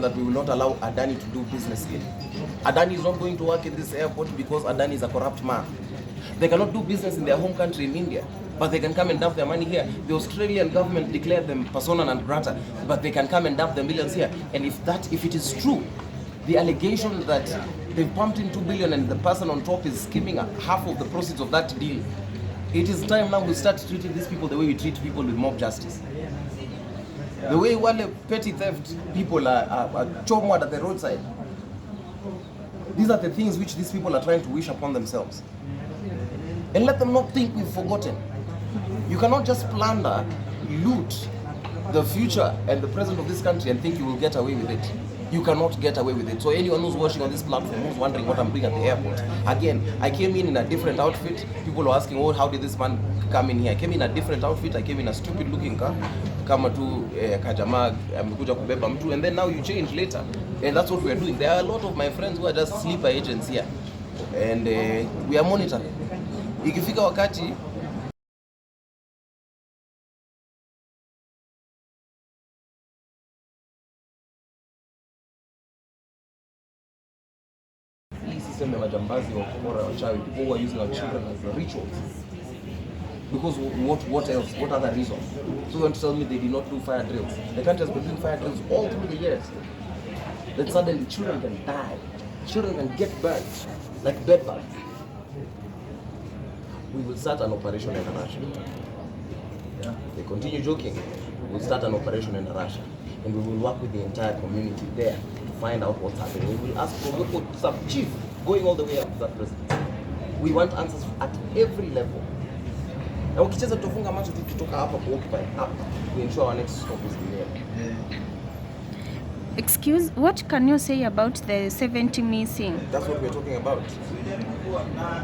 that we will not allow Adani to do business here. Adani is not going to work in this airport because Adani is a corrupt man. They cannot do business in their home country in India, but they can come and dump their money here. The Australian government declared them persona non grata, but they can come and dump their millions here. And if it is true, the allegation that they've pumped in 2 billion and the person on top is skimming half of the proceeds of that deal, it is time now we start treating these people the way we treat people with mob justice. The way wale petty theft people are chomwad at the roadside. These are the things which these people are trying to wish upon themselves. And let them not think we've forgotten. You cannot just plunder, loot the future and the present of this country and think you will get away with it. You cannot get away with it. So anyone who's watching on this platform, who's wondering what I'm doing at the airport, again, I came in a different outfit. People were asking, oh, how did this man come in here? I came in a different outfit. I came in a stupid looking car. Kama tu kajama amekuja kubeba mtu, and then now you change later. And that's what we are doing. There are a lot of my friends who are just sleeper agents here. And we are monitoring. Ikifika wakati system ya majambazi wa kubora wachawi, people who are using our children as rituals. Because what else? What other reason? So you want to tell me they did not do fire drills? The country has been doing fire drills all through the years. Then suddenly children can die. Children can get burned like bed bugs. We will start an operation in Russia. Yeah. They continue joking. We'll start an operation in Russia. And we will work with the entire community there to find out what's happening. We will ask for some chief going all the way up to that president. We want answers at every level. Na ukicheza tufunga macho tukitoka hapa ku occupy hapa to ensure our next stop is there. Excuse, what can you say about the 70 missing? That's what we're talking about.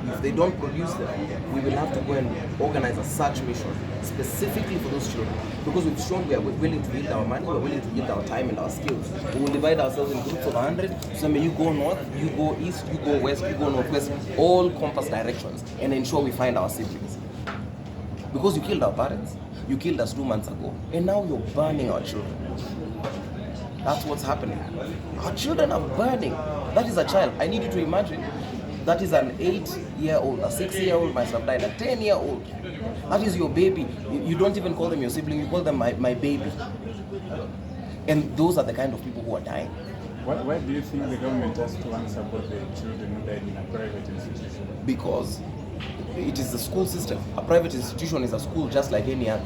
If they don't produce them, we will have to go and organize a search mission specifically for those children. Because we've shown we are willing to yield our money, we're willing to yield our time and our skills. We will divide ourselves in groups of 100. So you go north, you go east, you go west, you go northwest, all compass directions, and ensure we find our siblings. Because you killed our parents, you killed us 2 months ago, and now you're burning our children. That's what's happening. Our children are burning. That is a child. I need you to imagine. That is an 8-year-old, a 6-year-old might have died, a 10-year-old. That is your baby. You don't even call them your sibling, you call them my baby. And those are the kind of people who are dying. Why do you think the government has to answer about the children who died in a private institution? Because it is the school system. A private institution is a school just like any other.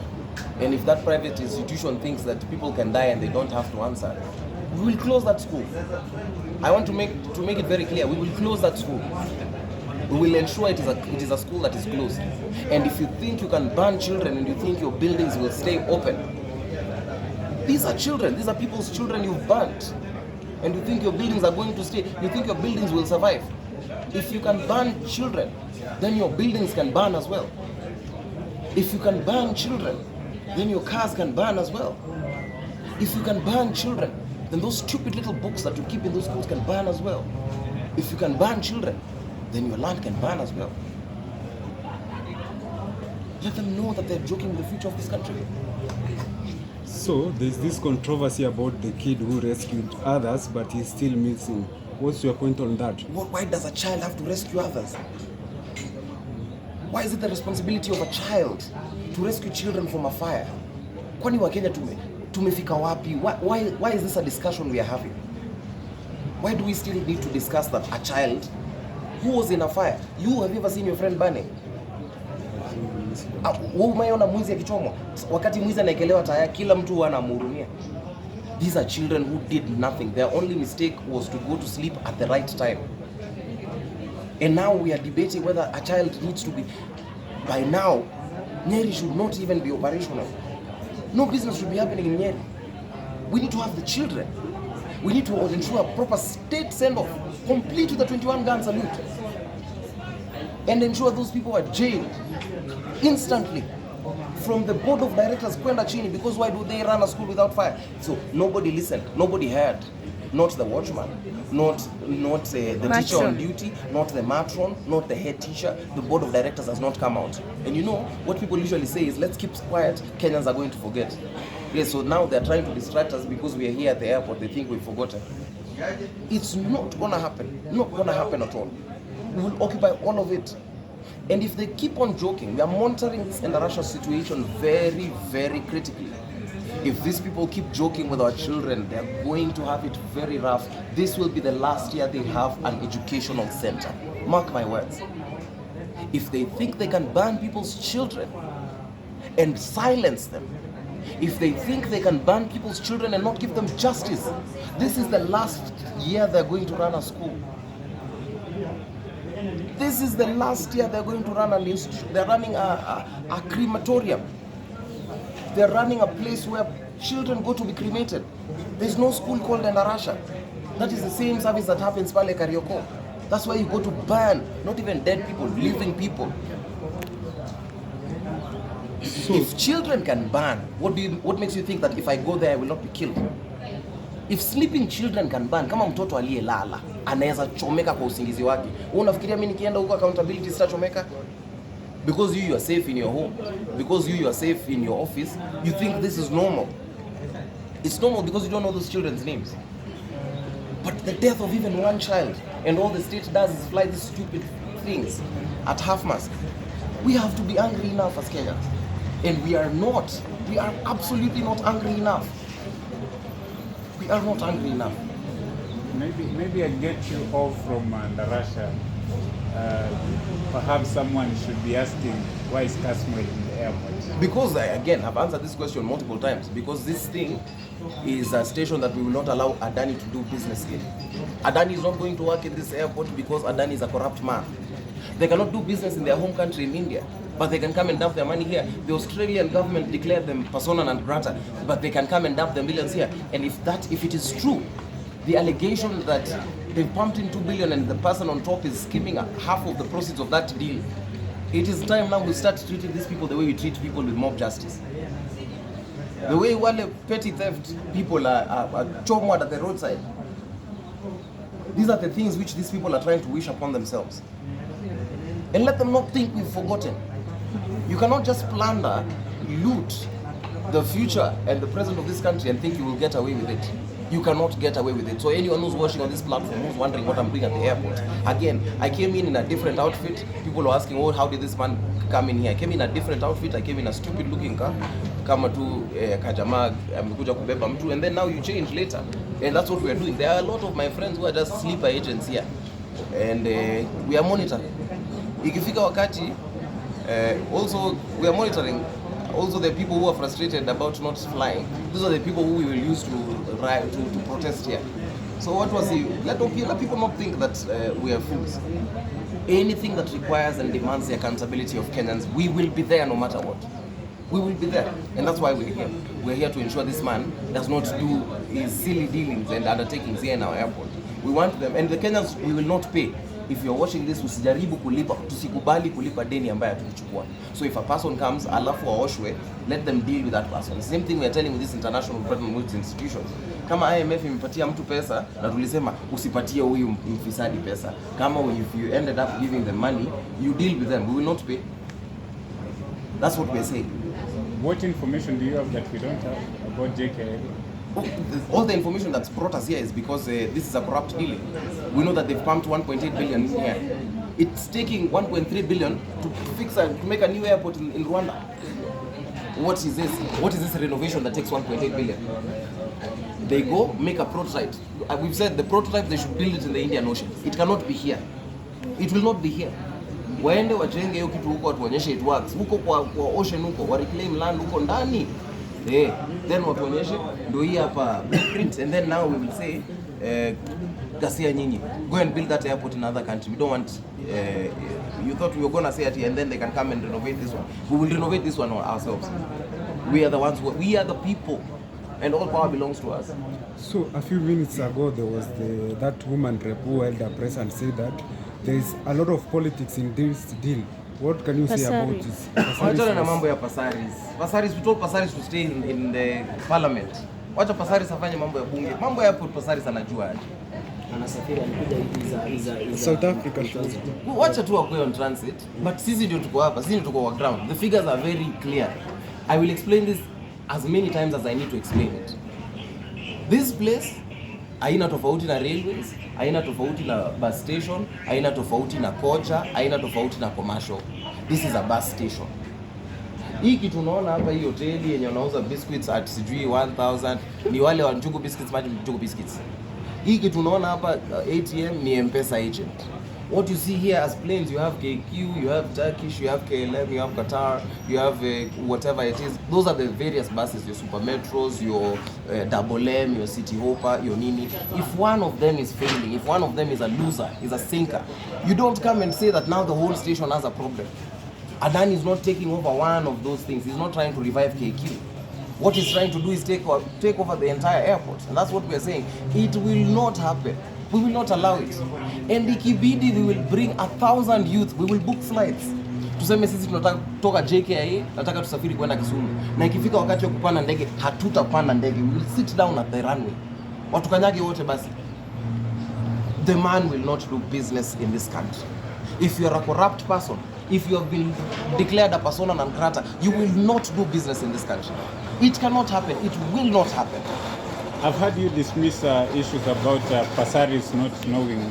And if that private institution thinks that people can die and they don't have to answer, we will close that school. I want to make it very clear, we will close that school. We will ensure it is a school that is closed. And if you think you can ban children and you think your buildings will stay open, these are children, these are people's children you've banned. And you think your buildings are going to stay, you think your buildings will survive. If you can ban children, then your buildings can burn as well. If you can ban children, then your cars can burn as well. If you can ban children, then those stupid little books that you keep in those schools can burn as well. If you can ban children, then your land can burn as well. Let them know that they're joking with the future of this country. So there's this controversy about the kid who rescued others, but he's still missing. What's your point on that? Why does a child have to rescue others? Why is it the responsibility of a child to rescue children from a fire? Kwani Wakenya tumefika wapi? Why is this a discussion we are having? Why do we still need to discuss that a child who was in a fire? Have you ever seen your friend burning? Umeona mwizi akichomwa? Wakati mwizi anaekelewa taya, kila mtu anamhurumia. These are children who did nothing. Their only mistake was to go to sleep at the right time. And now we are debating whether a child needs to be. By now, Nyeri should not even be operational. No business should be happening in Nyeri. We need to have the children. We need to ensure a proper state send-off, complete with the 21-gun salute. And ensure those people are jailed instantly. From the board of directors kwenda chini, because why do they run a school without fire? So nobody listened, nobody heard. Not the watchman, not the teacher on duty, not the matron, not the head teacher. The board of directors has not come out. And you know, what people usually say is, let's keep quiet, Kenyans are going to forget. Yes, so now they're trying to distract us because we are here at the airport. They think we've forgotten. It's not gonna happen. Not gonna happen at all. We will occupy all of it. And if they keep on joking, we are monitoring this Russia situation very, very critically. If these people keep joking with our children, they're going to have it very rough. This will be the last year they have an educational center. Mark my words. If they think they can ban people's children and silence them, if they think they can ban people's children and not give them justice, this is the last year they're going to run a school. This is the last year they're going to run an institution. They're running a crematorium. They're running a place where children go to be cremated. There's no school called Russia. That is the same service that happens pale Karioko. That's why you go to ban, not even dead people, living people. So, if children can ban, what makes you think that if I go there I will not be killed? If sleeping children can ban, kama mtoto aliyelala anaweza chomeka kwa usingizi wake, wewe unafikiria mimi nikienda huko accountability sitachomeka? Because you are safe in your home, because you are safe in your office, you think this is normal. It's normal because you don't know those children's names. But the death of even one child, and all the state does is fly these stupid things at half-mast. We have to be angry enough as Kenyans. And we are not. We are absolutely not angry enough. We are not angry enough. Maybe I get you off from Russia. Perhaps someone should be asking, why is Kasmuel in the airport? Because again, I've answered this question multiple times. Because this thing is a station that we will not allow Adani to do business in. Adani is not going to work in this airport because Adani is a corrupt man. They cannot do business in their home country in India, but they can come and dump their money here. The Australian government declared them persona non grata, but they can come and dump their millions here. And if it is true, the allegation that they've pumped in 2 billion and the person on top is skimming half of the proceeds of that deal, it is time now we start treating these people the way we treat people with mob justice. The way wale petty theft people are chomwad at the roadside. These are the things which these people are trying to wish upon themselves. And let them not think we've forgotten. You cannot just plunder, loot the future and the present of this country and think you will get away with it. You cannot get away with it. So anyone who's watching on this platform, who's wondering what I'm doing at the airport, again, I came in a different outfit. People are asking, oh, how did this man come in here? I came in a different outfit. I came in a stupid looking car. Kama tu kajama amekuja kubeba mtu, and then now you change later. And that's what we are doing. There are a lot of my friends who are just sleeper agents here. And we are monitoring. Ikifika wakati, also we are monitoring also the people who are frustrated about not flying. These are the people who we will use to protest here. So what was the, let people not think that we are fools. Anything that requires and demands the accountability of Kenyans, we will be there no matter what. We will be there, and that's why we're here. We're here to ensure this man does not do his silly dealings and undertakings here in our airport. We want them, and the Kenyans, we will not pay. If you're watching this, usijaribu kulipa, tusikubali kulipa deni ambayo tulichukua. So if a person comes, alafu waoshwe, let them deal with that person. Same thing we are telling with these international Bretton Woods institutions. Kama IMF imepatia mtu pesa, na tulisema usipatie huyu mfisadi pesa. Kama if you ended up giving them money, you deal with them. We will not pay. That's what we're saying. What information do you have that we don't have about Jkia? All the information that's brought us here is because this is a corrupt dealing. We know that they've pumped 1.8 billion in here. It's taking 1.3 billion to make a new airport in Rwanda. What is this? What is this renovation that takes 1.8 billion? They go make a prototype. We've said the prototype, they should build it in the Indian Ocean. It cannot be here. It will not be here. Waende wajenge hiyo kitu huko, watuonyeshe it works. Huko kwa ocean huko, wa reclaim land huko ndani. Then watuonyeshe ndio hii hapa blueprint, and then now we will say Gasia nyinyi, go and build that airport in another country. We don't want you thought we were going to say it here and then they can come and renovate this one. We will renovate this one ourselves. We are the ones we are the people, and all power belongs to us. So a few minutes ago there was that woman rep who held a press and said that there is a lot of politics in this deal. What can you say about this? Wacha na mambo ya Pasaris. Pasaris, we told Pasaris to stay in the parliament. Wacha Pasaris afanye mambo ya bunge. Mambo ya Pasaris anajua aje. Anasafiri alikuja South Africa. Wacha tu akwe on transit, but sisi ndio tuko hapa, sisi ndio tuko on ground. The figures are very clear. I will explain this as many times as I need to explain it. This place haina tofauti na railways, haina tofauti na bus station, haina tofauti na kocha, haina tofauti na commercial. This is a bus station. Hii kitu unaona hapa, hii hoteli yenye wanauza biscuits at sijui 1000 ni wale wa Njugu Biscuits, maji Njugu Biscuits. Hii kitu unaona hapa ATM ni M-Pesa agent. What you see here as planes, you have KQ, you have Turkish, you have KLM, you have Qatar, you have whatever it is. Those are the various buses, your Super Metros, your Double M, your City Hopper, your Nini. If one of them is failing, if one of them is a loser, is a sinker, you don't come and say that now the whole station has a problem. Adani is not taking over one of those things. He's not trying to revive KQ. What he's trying to do is take over the entire airport. And that's what we are saying. It will not happen. We will not allow it. And ikibidi, we will bring 1,000 youth. We will book flights. Tuseme sisi tunataka kutoka Jkia, nataka tusafiri kwenda Kisumu. Na ikifika wakati wa kupanda ndege, hatutapanda ndege. We will sit down at the runway. Watukanyage wote basi. The man will not do business in this country. If you are a corrupt person, if you have been declared a persona non grata, you will not do business in this country. It cannot happen. It will not happen. I've heard you dismiss issues about Pasaris not knowing